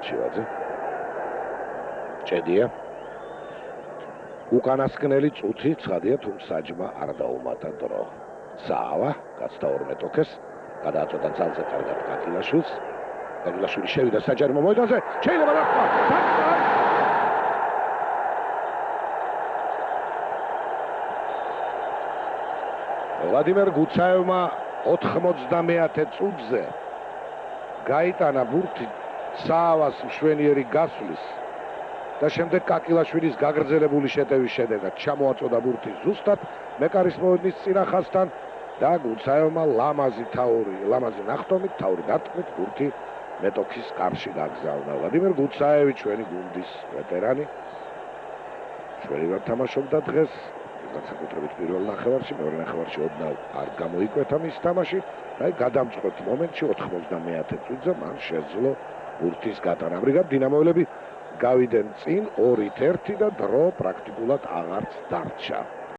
ხალჩივაძე. ჭედია. უკანასკნელი წუთი ცხადია, თუმცა საჯმა არ დაუმატა დრო. საავა გაცდა 12 თოქეს, გადააწოდა ძალზე კარგად კაკილაშვილს. კაკილაშვილი შევიდა საჯარიმო მოედანზე, შეიძლება დახტა. ვლადიმერ გუცაევმა 90-ე წუთზე გაიტანა ბურთი საავას მშვენიერი გასვლის და შემდეგ კაკილაშვილის გაგრძელებული შეტევის შედეგად ჩამოაწოდა ბურთი ზუსტად მეკარის მოედნის წინახასთან და გუცაევმა ლამაზი ნახტომით, თავური დარტყმით ბურთი მეტოქის კარში გაგზავნა. ვლადიმერ გუცაევი ჩვენი გუნდის ვეტერანი. ჩვენივარ თამაშობდა დღეს, განსაკუთრებით პირველ ნახევარში, მეორე ნახევარში ოდნავ არ გამოიკვეთა მის თამაში. აი გადამწყვეტ მომენტში 90-ე წუთზე მან შეძლო ბურთის გატანა. ამრიგად დინამოელები გავიდნენ წინ 2-1 და დრო პრაქტიკულად აღარც დარჩა.